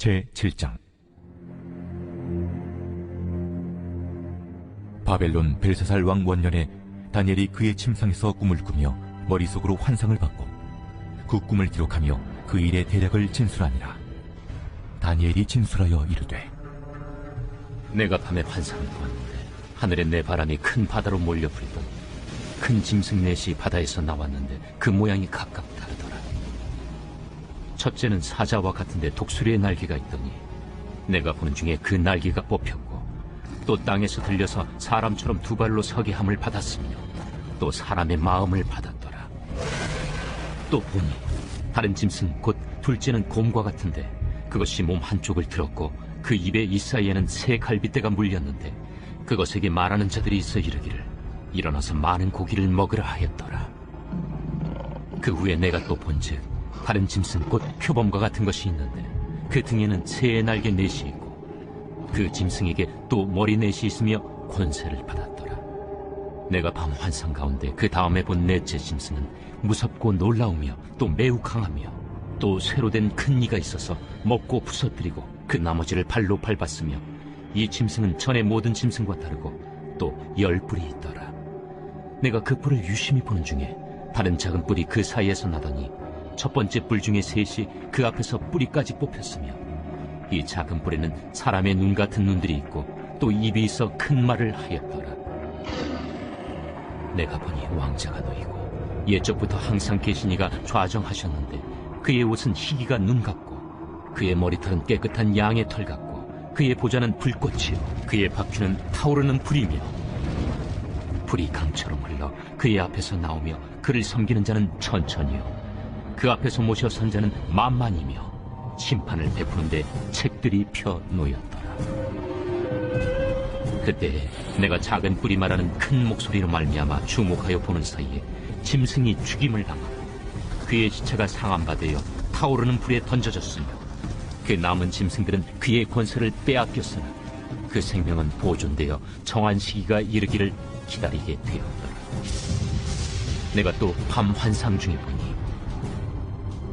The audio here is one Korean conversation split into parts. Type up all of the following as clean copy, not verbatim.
제7장. 바벨론 벨사살 왕 원년에 다니엘이 그의 침상에서 꿈을 꾸며 머릿속으로 환상을 받고 그 꿈을 기록하며 그 일의 대략을 진술하니라. 다니엘이 진술하여 이르되, 내가 밤에 환상을 보았는데 하늘에 내 바람이 큰 바다로 몰려 불더니 큰 짐승 넷이 바다에서 나왔는데 그 모양이 각각 다르더라. 첫째는 사자와 같은데 독수리의 날개가 있더니 내가 보는 중에 그 날개가 뽑혔고, 또 땅에서 들려서 사람처럼 두 발로 서게 함을 받았으며 또 사람의 마음을 받았더라. 또 보니 다른 짐승 곧 둘째는 곰과 같은데 그것이 몸 한쪽을 들었고 그 입에 이사이에는 새 갈빗대가 물렸는데 그것에게 말하는 자들이 있어 이르기를 일어나서 많은 고기를 먹으라 하였더라. 그 후에 내가 또 본즉 다른 짐승 곧 표범과 같은 것이 있는데 그 등에는 새의 날개 넷이 있고 그 짐승에게 또 머리 넷이 있으며 권세를 받았더라. 내가 밤 환상 가운데 그 다음에 본 넷째 짐승은 무섭고 놀라우며 또 매우 강하며 또 쇠로 된 큰 이가 있어서 먹고 부서뜨리고 그 나머지를 발로 밟았으며 이 짐승은 전의 모든 짐승과 다르고 또 10뿔이 있더라. 내가 그 뿔을 유심히 보는 중에 다른 작은 뿔이 그 사이에서 나더니 첫 번째 뿔 중에 셋이 그 앞에서 뿌리까지 뽑혔으며 이 작은 뿔에는 사람의 눈 같은 눈들이 있고 또 입이 있어 큰 말을 하였더라. 내가 보니 왕자가 놓이고 옛적부터 항상 계신 이가 좌정하셨는데 그의 옷은 희기가 눈 같고 그의 머리털은 깨끗한 양의 털 같고 그의 보좌는 불꽃이요 그의 바퀴는 타오르는 불이며 불이 강처럼 흘러 그의 앞에서 나오며 그를 섬기는 자는 천천히요 그 앞에서 모셔 선 자는 만만이며 심판을 베푸는데 책들이 펴 놓였더라. 그때 내가 작은 뿔이 말하는 큰 목소리로 말미암아 주목하여 보는 사이에 짐승이 죽임을 당하고 그의 시체가 상함받되어 타오르는 불에 던져졌으며 그 남은 짐승들은 그의 권세를 빼앗겼으나 그 생명은 보존되어 정한 시기가 이르기를 기다리게 되었더라. 내가 또 밤 환상 중에 보니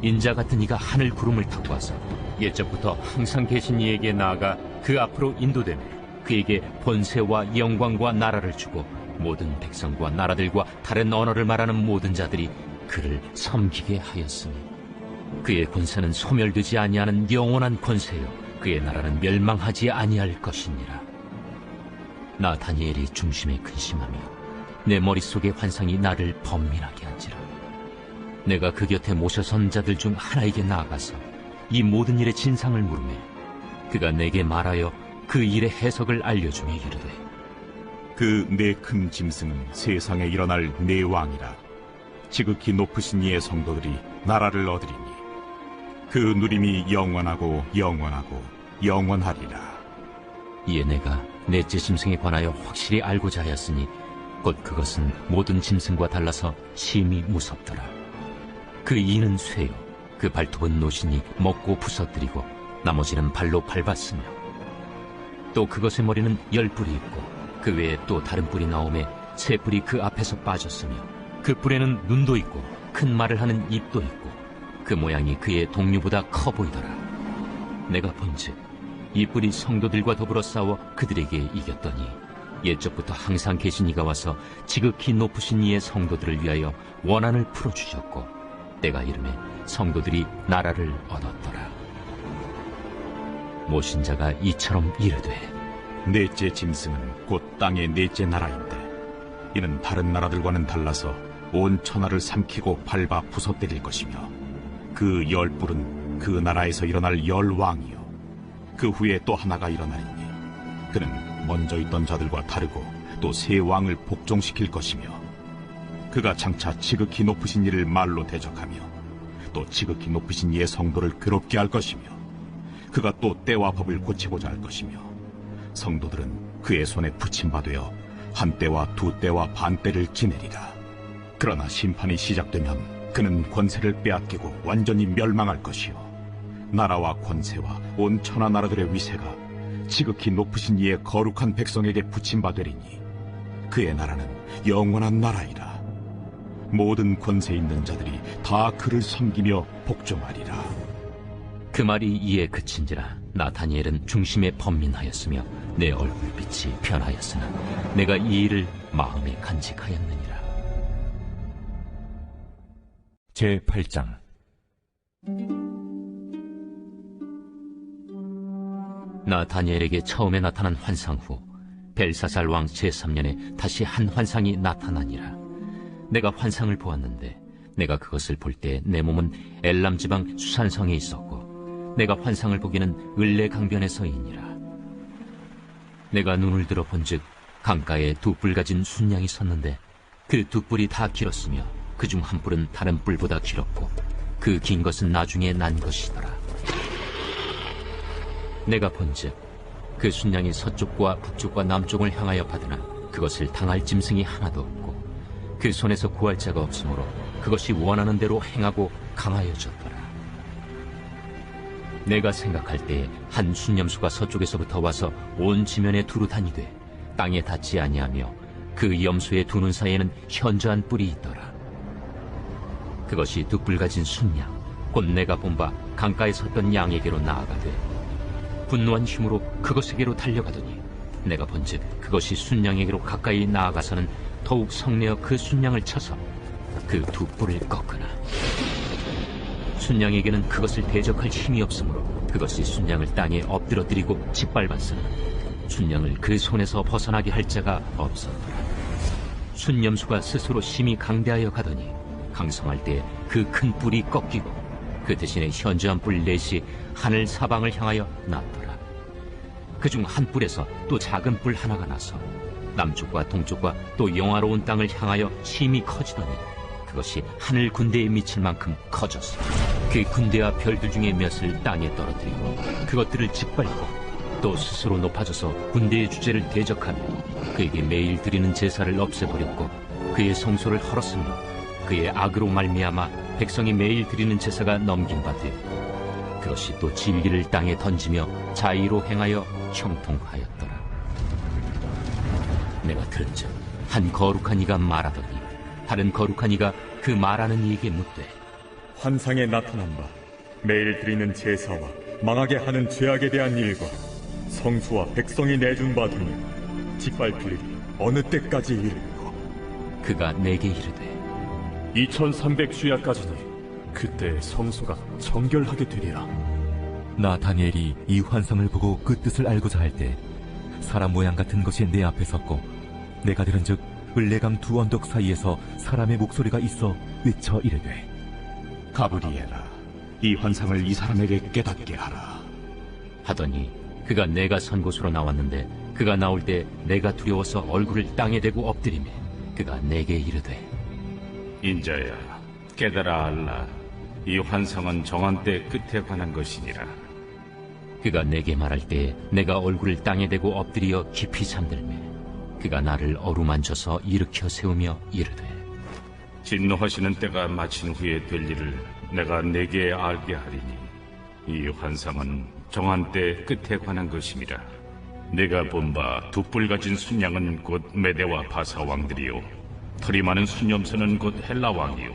인자 같은 이가 하늘 구름을 타고 와서 옛적부터 항상 계신 이에게 나아가 그 앞으로 인도되며 그에게 권세와 영광과 나라를 주고 모든 백성과 나라들과 다른 언어를 말하는 모든 자들이 그를 섬기게 하였으니 그의 권세는 소멸되지 아니하는 영원한 권세요 그의 나라는 멸망하지 아니할 것이니라. 나 다니엘이 중심에 근심하며 내 머릿속의 환상이 나를 번민하게 한지라. 내가 그 곁에 모셔선 자들 중 하나에게 나아가서 이 모든 일의 진상을 물으매 그가 내게 말하여 그 일의 해석을 알려주며 이르되, 그 네 큰 짐승은 세상에 일어날 네 왕이라. 지극히 높으신 이의 성도들이 나라를 얻으리니 그 누림이 영원하고 영원하고 영원하리라. 이에 내가 넷째 짐승에 관하여 확실히 알고자 하였으니 곧 그것은 모든 짐승과 달라서 심히 무섭더라. 그 이는 쇠요 그 발톱은 노신이 먹고 부서뜨리고 나머지는 발로 밟았으며 또 그것의 머리는 10뿔이 있고 그 외에 또 다른 뿔이 나오매 새 뿔이 그 앞에서 빠졌으며 그 뿔에는 눈도 있고 큰 말을 하는 입도 있고 그 모양이 그의 동류보다 커 보이더라. 내가 본즉 이 뿔이 성도들과 더불어 싸워 그들에게 이겼더니 옛적부터 항상 계신 이가 와서 지극히 높으신 이의 성도들을 위하여 원한을 풀어주셨고 때가 이르매 성도들이 나라를 얻었더라. 모신 자가 이처럼 이르되, 넷째 짐승은 곧 땅의 넷째 나라인데 이는 다른 나라들과는 달라서 온 천하를 삼키고 밟아 부서뜨릴 것이며 그 10뿔은 그 나라에서 일어날 10왕이요 그 후에 또 하나가 일어나리니 그는 먼저 있던 자들과 다르고 또 새 왕을 복종시킬 것이며 그가 장차 지극히 높으신 이를 말로 대적하며 또 지극히 높으신 이의 성도를 괴롭게 할 것이며 그가 또 때와 법을 고치고자 할 것이며 성도들은 그의 손에 붙임바되어 한 때와 두 때와 반 때를 지내리라. 그러나 심판이 시작되면 그는 권세를 빼앗기고 완전히 멸망할 것이요 나라와 권세와 온 천하 나라들의 위세가 지극히 높으신 이의 거룩한 백성에게 붙임바되리니 그의 나라는 영원한 나라이라. 모든 권세 있는 자들이 다 그를 섬기며 복종하리라. 그 말이 이에 그친지라. 나타니엘은 중심에 번민하였으며 내 얼굴빛이 변하였으나 내가 이 일을 마음에 간직하였느니라. 제8장. 나타니엘에게 처음에 나타난 환상 후 벨사살 왕 제3년에 다시 한 환상이 나타나니라. 내가 환상을 보았는데 내가 그것을 볼 때 내 몸은 엘람 지방 수산성에 있었고 내가 환상을 보기는 을레 강변에서이니라. 내가 눈을 들어 본즉 강가에 두 뿔 가진 순양이 섰는데 그 두 뿔이 다 길었으며 그중 한 뿔은 다른 뿔보다 길었고 그 긴 것은 나중에 난 것이더라. 내가 본즉 그 순양이 서쪽과 북쪽과 남쪽을 향하여 받으나 그것을 당할 짐승이 하나도 없고 그 손에서 구할 자가 없으므로 그것이 원하는 대로 행하고 강하여졌더라. 내가 생각할 때에 한 순념수가 서쪽에서부터 와서 온 지면에 두루 다니되 땅에 닿지 아니하며 그 염소의 두 눈 사이에는 현저한 뿔이 있더라. 그것이 두 뿔 가진 순양 곧 내가 본 바 강가에 섰던 양에게로 나아가되 분노한 힘으로 그것에게로 달려가더니 내가 본즉 그것이 순양에게로 가까이 나아가서는 더욱 성내어 그 순양을 쳐서 그 두 뿔을 꺾으나 순양에게는 그것을 대적할 힘이 없으므로 그것이 순양을 땅에 엎드러뜨리고 짓밟았으나 순양을 그 손에서 벗어나게 할 자가 없었더라. 순념수가 스스로 심히 강대하여 가더니 강성할 때 그 큰 뿔이 꺾이고 그 대신에 현저한 뿔 넷이 하늘 사방을 향하여 났더라. 그중 한 뿔에서 또 작은 뿔 하나가 나서 남쪽과 동쪽과 또 영화로운 땅을 향하여 심히 커지더니 그것이 하늘 군대에 미칠 만큼 커졌어. 그 군대와 별들 중에 몇을 땅에 떨어뜨리고 그것들을 짓밟고 또 스스로 높아져서 군대의 주제를 대적하며 그에게 매일 드리는 제사를 없애버렸고 그의 성소를 헐었으며 그의 악으로 말미암아 백성이 매일 드리는 제사가 넘긴 바 되고 그것이 또 진리를 땅에 던지며 자의로 행하여 형통하였더라. 내가 들은즉 한 거룩한 이가 말하더니 다른 거룩한 이가 그 말하는 이에게 묻되 환상에 나타난 바 매일 드리는 제사와 망하게 하는 죄악에 대한 일과 성수와 백성이 내준 바 등을 짓밟을 일이 어느 때까지 이르고 그가 내게 이르되 2300수야까지니 그때 성소가 정결하게 되리라. 나타니엘이 이 환상을 보고 그 뜻을 알고자 할 때 사람 모양 같은 것이 내 앞에 섰고 내가 들은즉 을레강 두 언덕 사이에서 사람의 목소리가 있어 외쳐 이르되 가브리엘아, 이 환상을 이 사람에게 깨닫게 하라. 하더니 그가 내가 선 곳으로 나왔는데 그가 나올 때 내가 두려워서 얼굴을 땅에 대고 엎드리매 그가 내게 이르되 인자야, 깨달아 알라. 이 환상은 정한 때 끝에 관한 것이니라. 그가 내게 말할 때 내가 얼굴을 땅에 대고 엎드려 깊이 잠들매 그가 나를 어루만져서 일으켜 세우며 이르되 진노하시는 때가 마친 후에 될 일을 내가 내게 알게 하리니 이 환상은 정한 때 끝에 관한 것임이라. 내가 본 바 두 뿔 가진 순양은 곧 메대와 바사 왕들이요 털이 많은 순염소는 곧 헬라 왕이요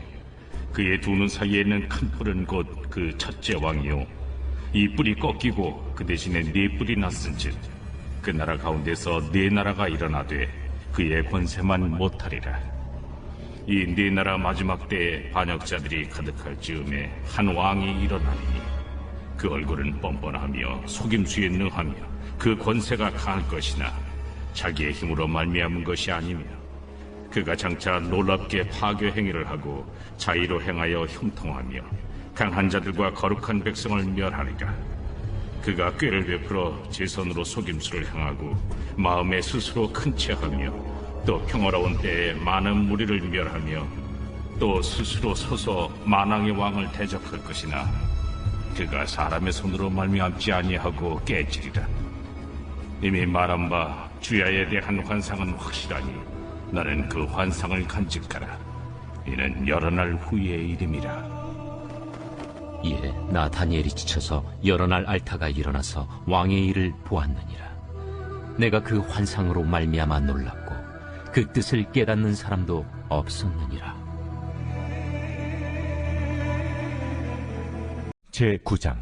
그의 두 눈 사이에는 큰 뿔은 곧 그 첫째 왕이요 이 뿔이 꺾이고 그 대신에 네 뿔이 났은즉 그 나라 가운데서 네 나라가 일어나되 그의 권세만 못하리라. 이 네 나라 마지막 때에 반역자들이 가득할 즈음에 한 왕이 일어나리니 그 얼굴은 뻔뻔하며 속임수에 능하며 그 권세가 강할 것이나 자기의 힘으로 말미암은 것이 아니며 그가 장차 놀랍게 파괴 행위를 하고 자의로 행하여 형통하며 강한 자들과 거룩한 백성을 멸하리라. 그가 꾀를 베풀어 제 손으로 속임수를 행하고 마음에 스스로 큰 체하며 또 평화로운 때에 많은 무리를 멸하며 또 스스로 서서 만왕의 왕을 대적할 것이나 그가 사람의 손으로 말미암지 아니하고 깨지리라. 이미 말한 바 주야에 대한 환상은 확실하니 나는 그 환상을 간직하라. 이는 여러 날 후의 일임이라. 이에 나타니엘이 지쳐서 여러 날 앓다가 일어나서 왕의 일을 보았느니라. 내가 그 환상으로 말미암아 놀랐고 그 뜻을 깨닫는 사람도 없었느니라. 제9장.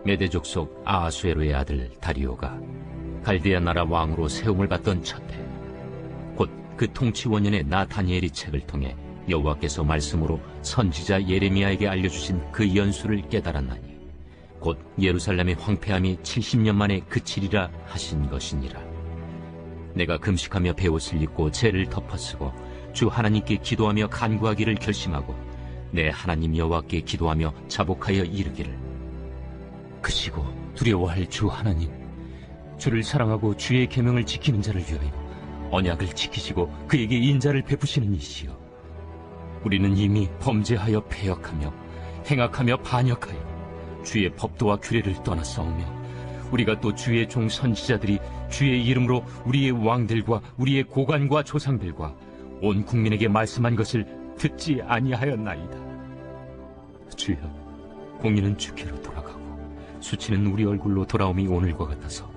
메대 족속 아하수에로의 아들 다리오가 갈대아 나라 왕으로 세움을 받던 첫해, 곧 그 통치 원년에 나 다니엘이 책을 통해 여호와께서 말씀으로 선지자 예레미야에게 알려주신 그 연수를 깨달았나니 곧 예루살렘의 황폐함이 70년 만에 그치리라 하신 것이니라. 내가 금식하며 베옷을 입고 죄를 덮어쓰고 주 하나님께 기도하며 간구하기를 결심하고 내 하나님 여호와께 기도하며 자복하여 이르기를, 크시고 두려워할 주 하나님, 주를 사랑하고 주의 계명을 지키는 자를 위하여 언약을 지키시고 그에게 인자를 베푸시는 이시여, 우리는 이미 범죄하여 패역하며 행악하며 반역하여 주의 법도와 규례를 떠났사오며 우리가 또 주의 종 선지자들이 주의 이름으로 우리의 왕들과 우리의 고관과 조상들과 온 국민에게 말씀한 것을 듣지 아니하였나이다. 주여, 공의는 주께로 돌아가고 수치는 우리 얼굴로 돌아옴이 오늘과 같아서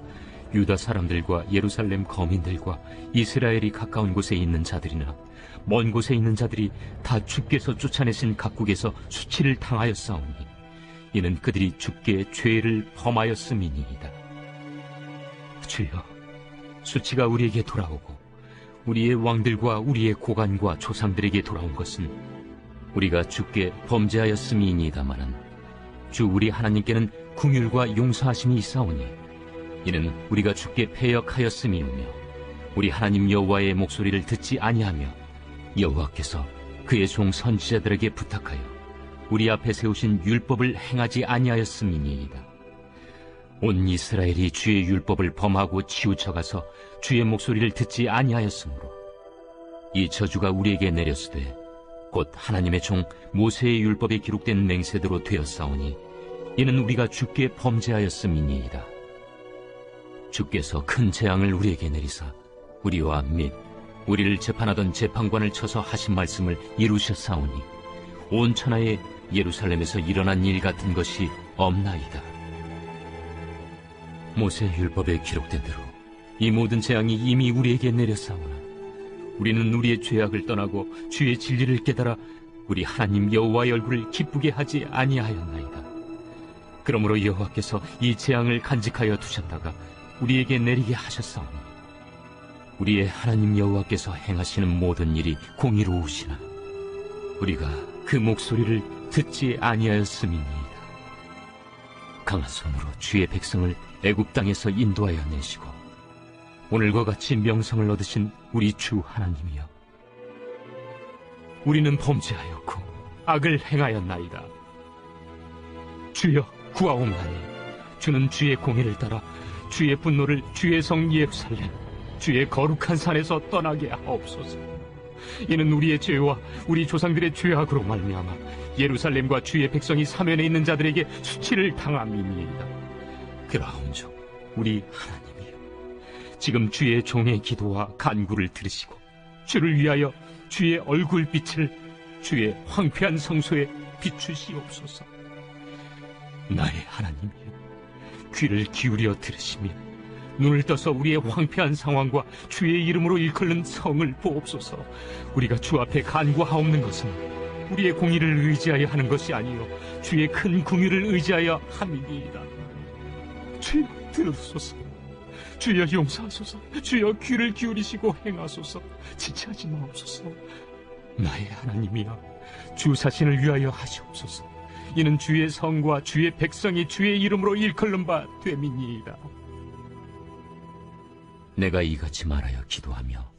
유다 사람들과 예루살렘 거민들과 이스라엘이 가까운 곳에 있는 자들이나 먼 곳에 있는 자들이 다 주께서 쫓아내신 각국에서 수치를 당하였사오니 이는 그들이 주께 죄를 범하였음이니이다. 주여, 수치가 우리에게 돌아오고 우리의 왕들과 우리의 고관과 조상들에게 돌아온 것은 우리가 주께 범죄하였음이니이다마는 주 우리 하나님께는 긍휼과 용서하심이 있사오니 이는 우리가 주께 패역하였음이오며 우리 하나님 여호와의 목소리를 듣지 아니하며 여호와께서 그의 종 선지자들에게 부탁하여 우리 앞에 세우신 율법을 행하지 아니하였음이니이다. 온 이스라엘이 주의 율법을 범하고 치우쳐가서 주의 목소리를 듣지 아니하였으므로 이 저주가 우리에게 내렸으되 곧 하나님의 종 모세의 율법에 기록된 맹세대로 되었사오니 이는 우리가 주께 범죄하였음이니이다. 주께서 큰 재앙을 우리에게 내리사 우리와 및 우리를 재판하던 재판관을 쳐서 하신 말씀을 이루셨사오니 온 천하에 예루살렘에서 일어난 일 같은 것이 없나이다. 모세 율법에 기록된 대로 이 모든 재앙이 이미 우리에게 내렸사오나 우리는 우리의 죄악을 떠나고 주의 진리를 깨달아 우리 하나님 여호와의 얼굴을 기쁘게 하지 아니하였나이다. 그러므로 여호와께서 이 재앙을 간직하여 두셨다가 우리에게 내리게 하셨사오니 우리의 하나님 여호와께서 행하시는 모든 일이 공의로우시나 우리가 그 목소리를 듣지 아니하였음이니이다. 강한 손으로 주의 백성을 애굽 땅에서 인도하여 내시고 오늘과 같이 명성을 얻으신 우리 주 하나님이여, 우리는 범죄하였고 악을 행하였나이다. 주여 구하옵나니 주는 주의 공의를 따라 주의 분노를 주의 성 예루살렘 주의 거룩한 산에서 떠나게 하옵소서. 이는 우리의 죄와 우리 조상들의 죄악으로 말미암아 예루살렘과 주의 백성이 사면에 있는 자들에게 수치를 당함이니이다. 그라온즉 우리 하나님이여, 지금 주의 종의 기도와 간구를 들으시고 주를 위하여 주의 얼굴빛을 주의 황폐한 성소에 비추시옵소서. 나의 하나님이여, 귀를 기울여 들으시며 눈을 떠서 우리의 황폐한 상황과 주의 이름으로 일컬는 성을 보옵소서. 우리가 주 앞에 간구하옵는 것은 우리의 공의를 의지하여 하는 것이 아니요 주의 큰 긍휼을 의지하여 함이니이다. 주여 들으소서. 주여 용서하소서. 주여 귀를 기울이시고 행하소서. 지체하지 마옵소서. 나의 하나님이여, 주 자신을 위하여 하시옵소서. 이는 주의 성과 주의 백성이 주의 이름으로 일컬는 바 됨이니이다. 내가 이같이 말하여 기도하며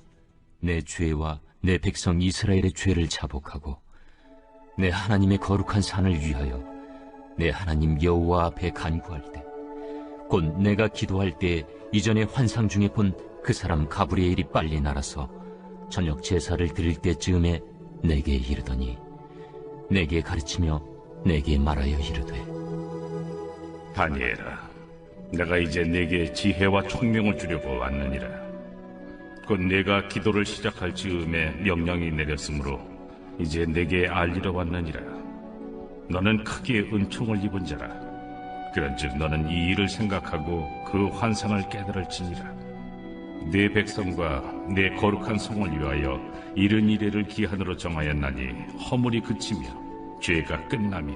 내 죄와 내 백성 이스라엘의 죄를 자복하고 내 하나님의 거룩한 산을 위하여 내 하나님 여호와 앞에 간구할 때, 곧 내가 기도할 때 이전에 환상 중에 본 그 사람 가브리엘이 빨리 날아서 저녁 제사를 드릴 때쯤에 내게 이르더니 내게 가르치며 내게 말하여 이르되, 다니엘아, 내가 이제 내게 지혜와 총명을 주려고 왔느니라. 곧 내가 기도를 시작할 즈음에 명령이 내렸으므로 이제 내게 알리러 왔느니라. 너는 크게 은총을 입은 자라. 그런즉 너는 이 일을 생각하고 그 환상을 깨달을지니라. 내 백성과 내 거룩한 성을 위하여 이른 이래를 기한으로 정하였나니 허물이 그치며 죄가 끝나며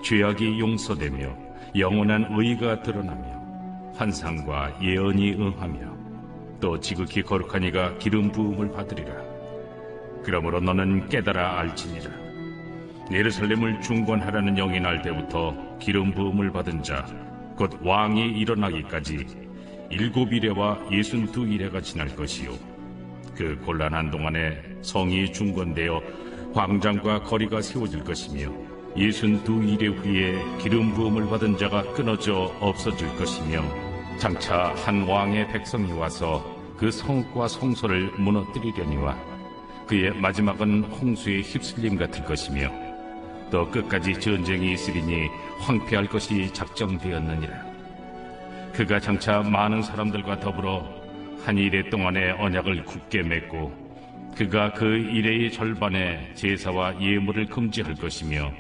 죄악이 용서되며 영원한 의가 드러나며 환상과 예언이 응하며 또 지극히 거룩한 이가 기름 부음을 받으리라. 그러므로 너는 깨달아 알지니라. 예루살렘을 중건하라는 영이 날 때부터 기름 부음을 받은 자 곧 왕이 일어나기까지 7이레와 62이레가 지날 것이요 그 곤란한 동안에 성이 중건되어 광장과 거리가 세워질 것이며 62이레 후에 기름 부음을 받은 자가 끊어져 없어질 것이며 장차 한 왕의 백성이 와서 그 성읍과 성소를 무너뜨리려니와 그의 마지막은 홍수의 휩쓸림 같을 것이며 또 끝까지 전쟁이 있으리니 황폐할 것이 작정되었느니라. 그가 장차 많은 사람들과 더불어 한 이레 동안의 언약을 굳게 맺고 그가 그 이레의 절반에 제사와 예물을 금지할 것이며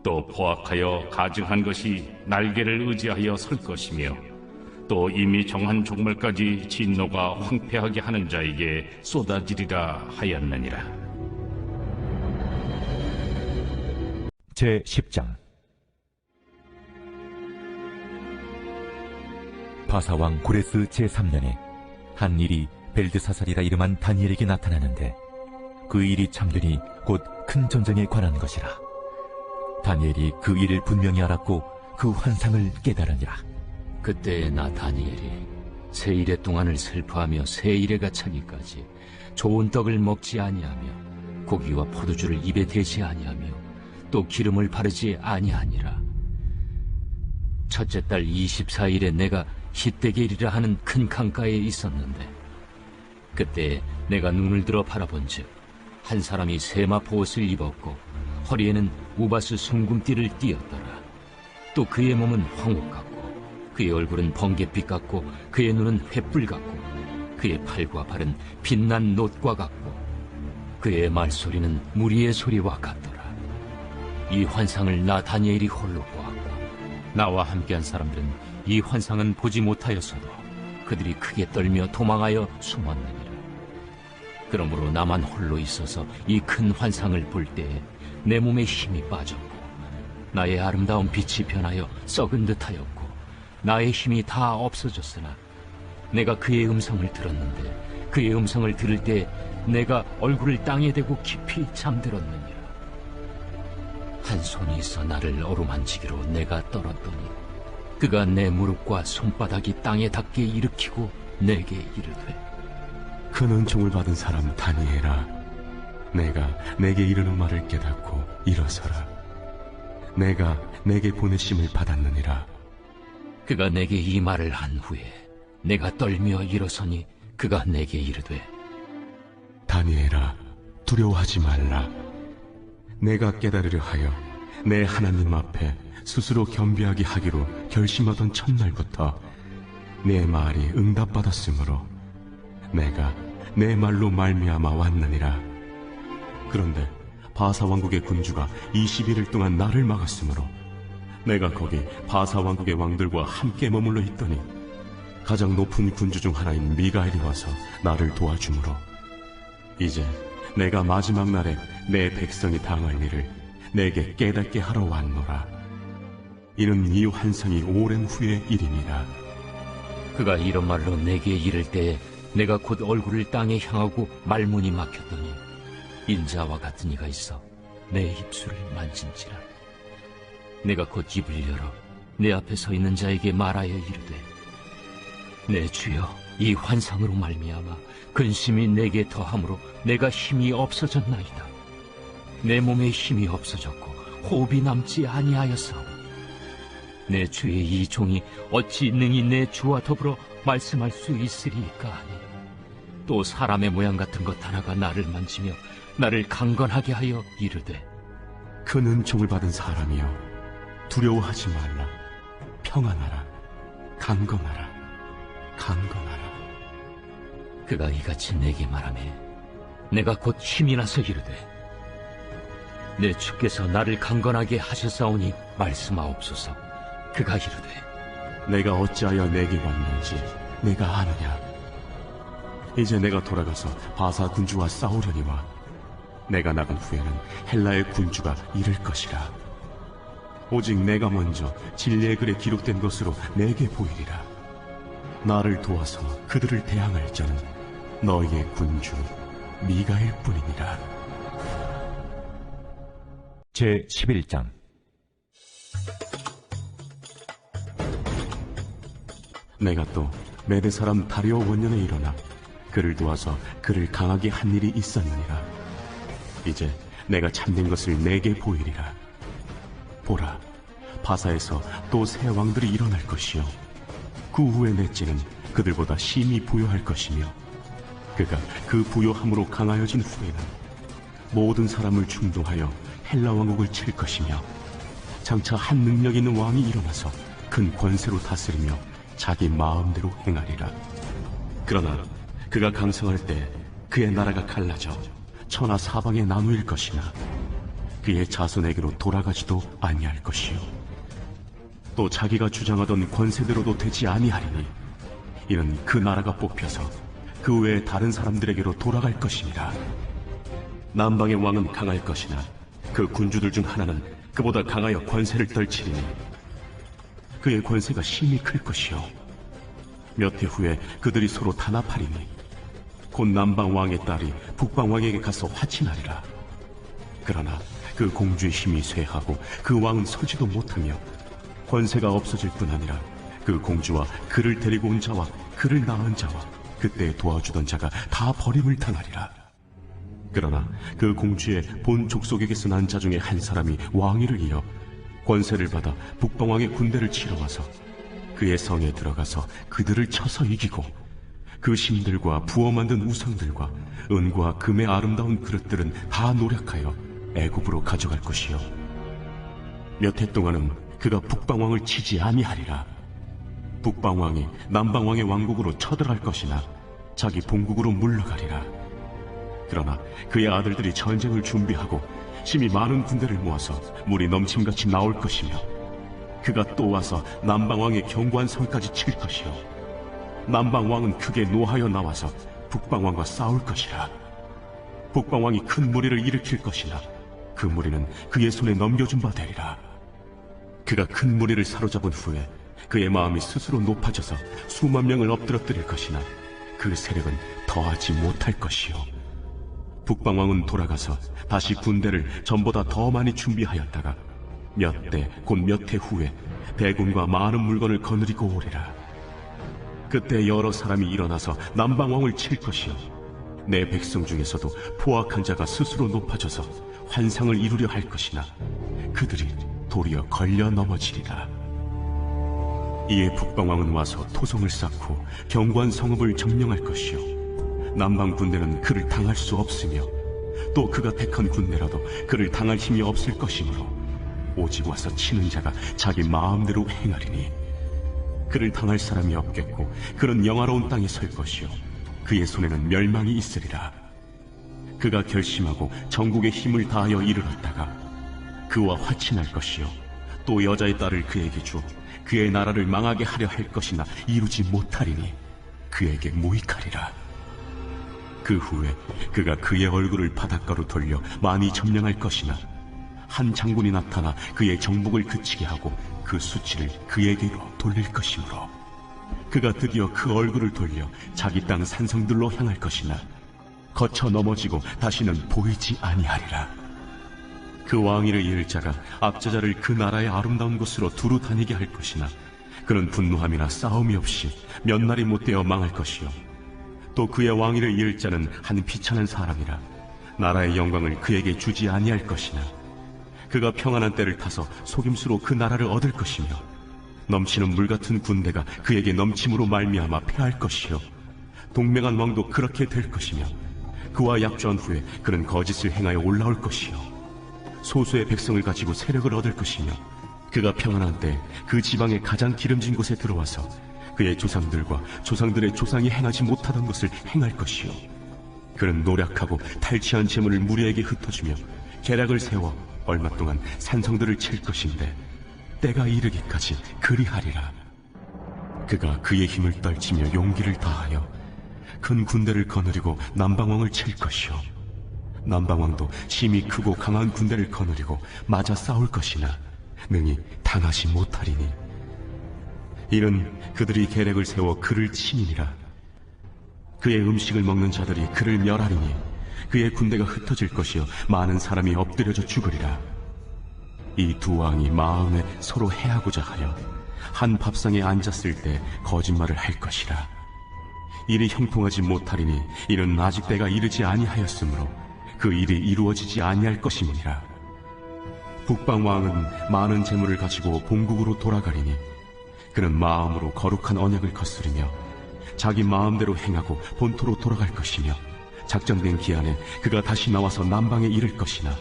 또 포악하여 가증한 것이 날개를 의지하여 설 것이며 또 이미 정한 종말까지 진노가 황폐하게 하는 자에게 쏟아지리라 하였느니라. 제10장 바사왕 고레스 제3년에 한 일이 벨드사살이라 이름한 다니엘에게 나타나는데 그 일이 참되니 곧 큰 전쟁에 관한 것이라. 다니엘이 그 일을 분명히 알았고 그 환상을 깨달으니라. 그때 나 다니엘이 세 이레 동안을 슬퍼하며 세 이레가 차기까지 좋은 떡을 먹지 아니하며 고기와 포도주를 입에 대지 아니하며 또 기름을 바르지 아니하니라. 첫째 달 24일에 내가 히데겔이라 하는 큰 강가에 있었는데 그때 내가 눈을 들어 바라본즉 한 사람이 세마포 옷을 입었고 허리에는 우바스 숭금띠를 띠었더라. 또 그의 몸은 황옥 같고 그의 얼굴은 번갯빛 같고 그의 눈은 횃불 같고 그의 팔과 발은 빛난 놋과 같고 그의 말소리는 무리의 소리와 같더라. 이 환상을 나 다니엘이 홀로 보았고 나와 함께한 사람들은 이 환상은 보지 못하였어도 그들이 크게 떨며 도망하여 숨었느니라. 그러므로 나만 홀로 있어서 이 큰 환상을 볼 때에 내 몸에 힘이 빠졌고 나의 아름다운 빛이 변하여 썩은 듯하였고 나의 힘이 다 없어졌으나 내가 그의 음성을 들었는데 그의 음성을 들을 때 내가 얼굴을 땅에 대고 깊이 잠들었느니라. 한 손이 있어 나를 어루만지기로 내가 떨었더니 그가 내 무릎과 손바닥이 땅에 닿게 일으키고 내게 이르되 큰 은총을 받은 사람 다니엘아, 내가 내게 이르는 말을 깨닫고 일어서라. 내가 내게 보내심을 받았느니라. 그가 내게 이 말을 한 후에 내가 떨며 일어서니 그가 내게 이르되 다니엘아, 두려워하지 말라. 내가 깨달으려 하여 내 하나님 앞에 스스로 겸비하게 하기로 결심하던 첫날부터 내 말이 응답받았으므로 내가 내 말로 말미암아 왔느니라. 그런데 바사 왕국의 군주가 21일 동안 나를 막았으므로 내가 거기 바사 왕국의 왕들과 함께 머물러 있더니 가장 높은 군주 중 하나인 미가엘이 와서 나를 도와주므로 이제 내가 마지막 날에 내 백성이 당할 일을 내게 깨닫게 하러 왔노라. 이는 이 환상이 오랜 후의 일이니라. 그가 이런 말로 내게 이를 때에 내가 곧 얼굴을 땅에 향하고 말문이 막혔더니 인자와 같은 이가 있어 내 입술을 만진지라. 내가 곧 입을 열어 내 앞에 서 있는 자에게 말하여 이르되 내 주여, 이 환상으로 말미암아 근심이 내게 더함으로 내가 힘이 없어졌나이다. 내 몸에 힘이 없어졌고 호흡이 남지 아니하였사오니 내 주의 이 종이 어찌 능히 내 주와 더불어 말씀할 수 있으리까 하니 또 사람의 모양 같은 것 하나가 나를 만지며 나를 강건하게 하여 이르되 큰 은총을 받은 사람이여, 두려워하지 말라. 평안하라. 강건하라. 강건하라. 그가 이같이 내게 말하며 내가 곧 힘이 나서 이르되 내 주께서 나를 강건하게 하셨사오니 말씀하옵소서. 그가 이르되 내가 어찌하여 내게 왔는지 내가 아느냐. 이제 내가 돌아가서 바사 군주와 싸우려니와 내가 나간 후에는 헬라의 군주가 이를 것이라. 오직 내가 먼저 진리의 글에 기록된 것으로 내게 보이리라. 나를 도와서 그들을 대항할 자는 너희의 군주 미가일 뿐이니라. 제 11장. 내가 또 메대 사람 다리오 원년에 일어나 그를 도와서 그를 강하게 한 일이 있었느니라. 이제 내가 참된 것을 내게 보이리라. 보라, 바사에서 또 새 왕들이 일어날 것이요 그 후에 넷째는 그들보다 심히 부요할 것이며 그가 그 부요함으로 강하여진 후에는 모든 사람을 충동하여 헬라 왕국을 칠 것이며 장차 한 능력 있는 왕이 일어나서 큰 권세로 다스리며 자기 마음대로 행하리라. 그러나 그가 강성할 때 그의 나라가 갈라져 천하 사방에 나누일 것이나 그의 자손에게로 돌아가지도 아니할 것이요 또 자기가 주장하던 권세대로도 되지 아니하리니 이는 그 나라가 뽑혀서 그 외에 다른 사람들에게로 돌아갈 것이니라. 남방의 왕은 강할 것이나 그 군주들 중 하나는 그보다 강하여 권세를 떨치리니 그의 권세가 심히 클 것이요 몇 해 후에 그들이 서로 단합하리니 곧 남방 왕의 딸이 북방 왕에게 가서 화친하리라. 그러나 그 공주의 힘이 쇠하고 그 왕은 서지도 못하며 권세가 없어질 뿐 아니라 그 공주와 그를 데리고 온 자와 그를 낳은 자와 그때 도와주던 자가 다 버림을 당하리라. 그러나 그 공주의 본 족속에게서 난 자 중에 한 사람이 왕위를 이어 권세를 받아 북방왕의 군대를 치러 와서 그의 성에 들어가서 그들을 쳐서 이기고 그 신들과 부어 만든 우상들과 은과 금의 아름다운 그릇들은 다 노력하여 애굽으로 가져갈 것이요 몇 해 동안은 그가 북방왕을 치지 아니하리라. 북방왕이 남방왕의 왕국으로 쳐들어갈 것이나 자기 본국으로 물러가리라. 그러나 그의 아들들이 전쟁을 준비하고 심히 많은 군대를 모아서 물이 넘침같이 나올 것이며 그가 또 와서 남방왕의 견고한 성까지 칠 것이요 남방왕은 크게 노하여 나와서 북방왕과 싸울 것이라. 북방왕이 큰 무리를 일으킬 것이나 그 무리는 그의 손에 넘겨준 바 되리라. 그가 큰 무리를 사로잡은 후에 그의 마음이 스스로 높아져서 수만 명을 엎드러뜨릴 것이나 그 세력은 더하지 못할 것이요 북방왕은 돌아가서 다시 군대를 전보다 더 많이 준비하였다가 몇 대 곧 몇 해 후에 대군과 많은 물건을 거느리고 오리라. 그때 여러 사람이 일어나서 남방왕을 칠 것이요 내 백성 중에서도 포악한 자가 스스로 높아져서 환상을 이루려 할 것이나 그들이 도리어 걸려 넘어지리라. 이에 북방왕은 와서 토성을 쌓고 견고한 성읍을 점령할 것이요 남방 군대는 그를 당할 수 없으며 또 그가 택한 군대라도 그를 당할 힘이 없을 것이므로 오직 와서 치는 자가 자기 마음대로 행하리니 그를 당할 사람이 없겠고 그런 영화로운 땅에 설 것이요 그의 손에는 멸망이 있으리라. 그가 결심하고 전국의 힘을 다하여 이르렀다가 그와 화친할 것이요 또 여자의 딸을 그에게 주어 그의 나라를 망하게 하려 할 것이나 이루지 못하리니 그에게 무익하리라. 그 후에 그가 그의 얼굴을 바닷가로 돌려 많이 점령할 것이나 한 장군이 나타나 그의 정복을 그치게 하고 그 수치를 그에게로 돌릴 것이므로 그가 드디어 그 얼굴을 돌려 자기 땅 산성들로 향할 것이나 거쳐 넘어지고 다시는 보이지 아니하리라. 그 왕위를 이을 자가 압제자를 그 나라의 아름다운 곳으로 두루 다니게 할 것이나 그는 분노함이나 싸움이 없이 몇 날이 못되어 망할 것이요 또 그의 왕위를 이을 자는 한 비천한 사람이라 나라의 영광을 그에게 주지 아니할 것이나 그가 평안한 때를 타서 속임수로 그 나라를 얻을 것이며 넘치는 물 같은 군대가 그에게 넘침으로 말미암아 패할 것이요 동맹한 왕도 그렇게 될 것이며 그와 약조한 후에 그는 거짓을 행하여 올라올 것이요 소수의 백성을 가지고 세력을 얻을 것이며 그가 평안한 때 그 지방의 가장 기름진 곳에 들어와서 그의 조상들과 조상들의 조상이 행하지 못하던 것을 행할 것이요 그는 노력하고 탈취한 재물을 무리에게 흩어주며 계략을 세워 얼마 동안 산성들을 칠 것인데 때가 이르기까지 그리하리라. 그가 그의 힘을 떨치며 용기를 다하여 큰 군대를 거느리고 남방왕을 칠 것이요 남방왕도 심히 크고 강한 군대를 거느리고 맞아 싸울 것이나 능히 당하지 못하리니 이는 그들이 계략을 세워 그를 치니니라. 그의 음식을 먹는 자들이 그를 멸하리니 그의 군대가 흩어질 것이요 많은 사람이 엎드려져 죽으리라. 이 두 왕이 마음에 서로 해하고자 하여 한 밥상에 앉았을 때 거짓말을 할 것이라. 일이 형통하지 못하리니 이는 아직 때가 이르지 아니하였으므로 그 일이 이루어지지 아니할 것임이니라. 북방 왕은 많은 재물을 가지고 본국으로 돌아가리니 그는 마음으로 거룩한 언약을 거스르며 자기 마음대로 행하고 본토로 돌아갈 것이며 작정된 기한에 그가 다시 나와서 남방에 이를 것이나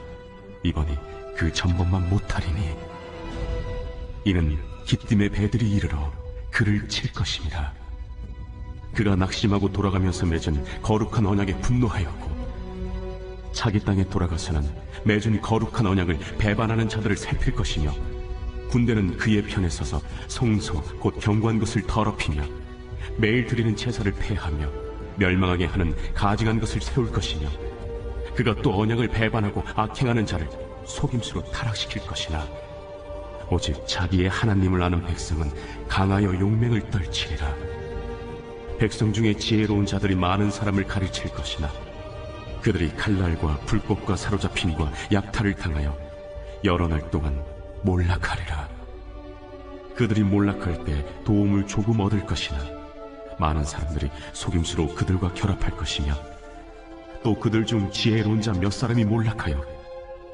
이번이 그 전번만 못하리니 이는 기띔의 배들이 이르러 그를 칠 것입니다. 그가 낙심하고 돌아가면서 맺은 거룩한 언약에 분노하였고 자기 땅에 돌아가서는 맺은 거룩한 언약을 배반하는 자들을 살필 것이며 군대는 그의 편에 서서 성소 곧 경고한 것을 더럽히며 매일 드리는 제사를 폐하며 멸망하게 하는 가증한 것을 세울 것이며 그가 또 언약을 배반하고 악행하는 자를 속임수로 타락시킬 것이나 오직 자기의 하나님을 아는 백성은 강하여 용맹을 떨치리라. 백성 중에 지혜로운 자들이 많은 사람을 가르칠 것이나 그들이 칼날과 불꽃과 사로잡힘과 약탈을 당하여 여러 날 동안 몰락하리라. 그들이 몰락할 때 도움을 조금 얻을 것이나 많은 사람들이 속임수로 그들과 결합할 것이며 또 그들 중 지혜로운 자 몇 사람이 몰락하여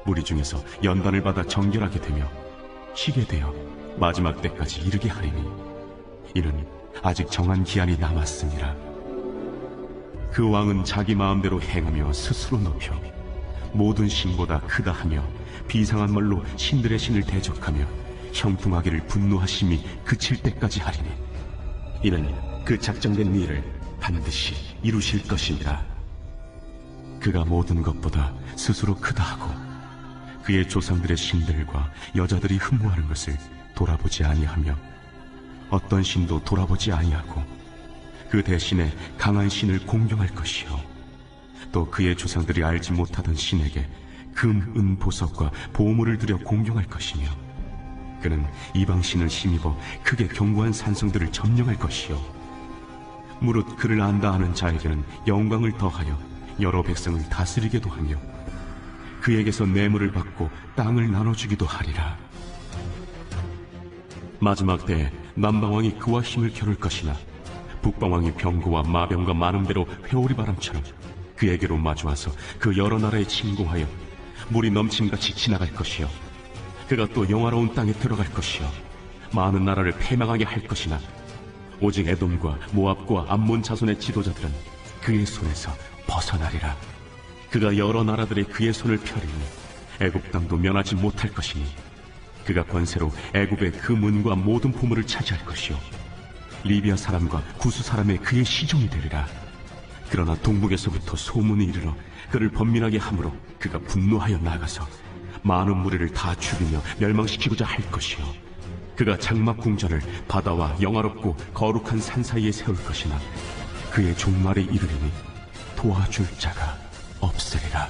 무리 중에서 연단을 받아 정결하게 되며 쉬게 되어 마지막 때까지 이르게 하리니 이는 아직 정한 기한이 남았습니다. 그 왕은 자기 마음대로 행하며 스스로 높여 모든 신보다 크다 하며 비상한 말로 신들의 신을 대적하며 형통하기를 분노하심이 그칠 때까지 하리니 이는 그 작정된 일을 반드시 이루실 것이니라. 그가 모든 것보다 스스로 크다 하고 그의 조상들의 신들과 여자들이 흠모하는 것을 돌아보지 아니하며 어떤 신도 돌아보지 아니하고 그 대신에 강한 신을 공경할 것이요 또 그의 조상들이 알지 못하던 신에게 금, 은, 보석과 보물을 들여 공경할 것이며 그는 이방 신을 힘입어 크게 견고한 산성들을 점령할 것이요 무릇 그를 안다 하는 자에게는 영광을 더하여 여러 백성을 다스리게도 하며 그에게서 뇌물을 받고 땅을 나눠주기도 하리라. 마지막 때에 남방왕이 그와 힘을 겨룰 것이나 북방왕이 병거와 마병과 많은 배로 회오리 바람처럼 그에게로 마주와서 그 여러 나라에 침공하여 물이 넘침같이 지나갈 것이요 그가 또 영화로운 땅에 들어갈 것이요 많은 나라를 패망하게 할 것이나 오직 에돔과 모압과 암몬 자손의 지도자들은 그의 손에서 벗어나리라. 그가 여러 나라들의 그의 손을 펴리니 애굽 땅도 면하지 못할 것이니 그가 권세로 애굽의 그 문과 모든 보물을 차지할 것이요 리비아 사람과 구스 사람의 그의 시종이 되리라. 그러나 동북에서부터 소문이 이르러 그를 번민하게 함으로 그가 분노하여 나가서 많은 무리를 다 죽이며 멸망시키고자 할 것이요 그가 장막 궁전을 바다와 영화롭고 거룩한 산 사이에 세울 것이나 그의 종말에 이르리니 도와줄 자가 없으리라.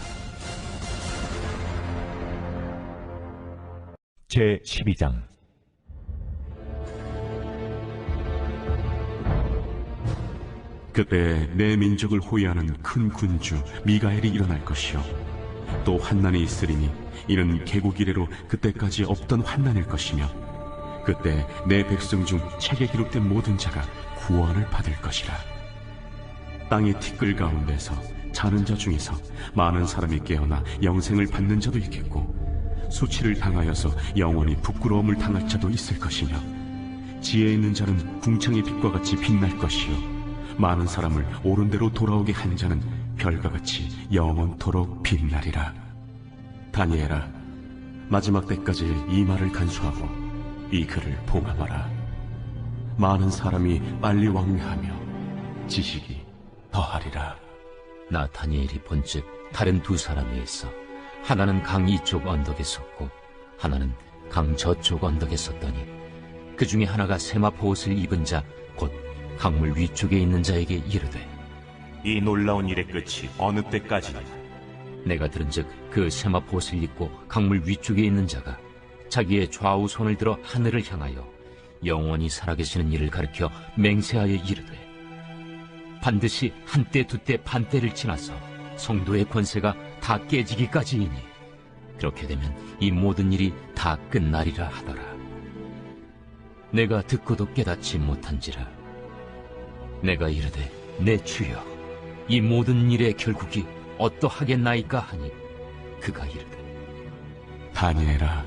제12장 그때 내 민족을 호위하는 큰 군주 미가엘이 일어날 것이요 또 환난이 있으리니 이는 개국 이래로 그때까지 없던 환난일 것이며 그때 내 백성 중 책에 기록된 모든 자가 구원을 받을 것이라. 땅의 티끌 가운데서 자는 자 중에서 많은 사람이 깨어나 영생을 받는 자도 있겠고 수치를 당하여서 영원히 부끄러움을 당할 자도 있을 것이며 지혜 있는 자는 궁창의 빛과 같이 빛날 것이요 많은 사람을 옳은 대로 돌아오게 한 자는 별과 같이 영원토록 빛나리라. 다니엘아, 마지막 때까지 이 말을 간수하고 이 글을 봉함하라. 많은 사람이 빨리 왕래하며 지식이 더하리라. 나 다니엘이 본즉 다른 두 사람이 있어 하나는 강 이쪽 언덕에 섰고 하나는 강 저쪽 언덕에 섰더니 그 중에 하나가 세마포 옷을 입은 자 곧 강물 위쪽에 있는 자에게 이르되 이 놀라운 일의 끝이 어느 때까지냐? 내가 들은즉 그 세마포 옷을 입고 강물 위쪽에 있는 자가 자기의 좌우 손을 들어 하늘을 향하여 영원히 살아계시는 이를 가리켜 맹세하여 이르되 반드시 한때 두때 반때를 지나서 성도의 권세가 다 깨지기까지이니 그렇게 되면 이 모든 일이 다 끝나리라 하더라. 내가 듣고도 깨닫지 못한지라. 내가 이르되 내 주여 이 모든 일의 결국이 어떠하겠나이까 하니 그가 이르되 다니엘아,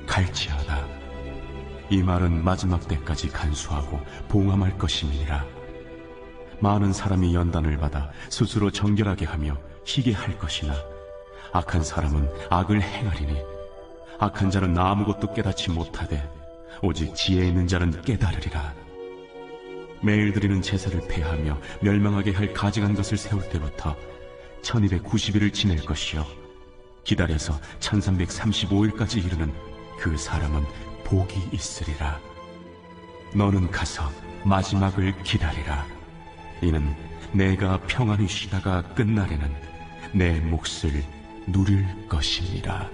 갈지어다. 이 말은 마지막 때까지 간수하고 봉함할 것임이니라. 많은 사람이 연단을 받아 스스로 정결하게 하며 희게 할 것이나 악한 사람은 악을 행하리니 악한 자는 아무것도 깨닫지 못하되 오직 지혜 있는 자는 깨달으리라. 매일 드리는 제사를 폐하며 멸망하게 할 가증한 것을 세울 때부터 1290일을 지낼 것이요 기다려서 1335일까지 이르는 그 사람은 복이 있으리라. 너는 가서 마지막을 기다리라. 이는 내가 평안히 쉬다가 끝날에는 내 몫을 누릴 것이니라.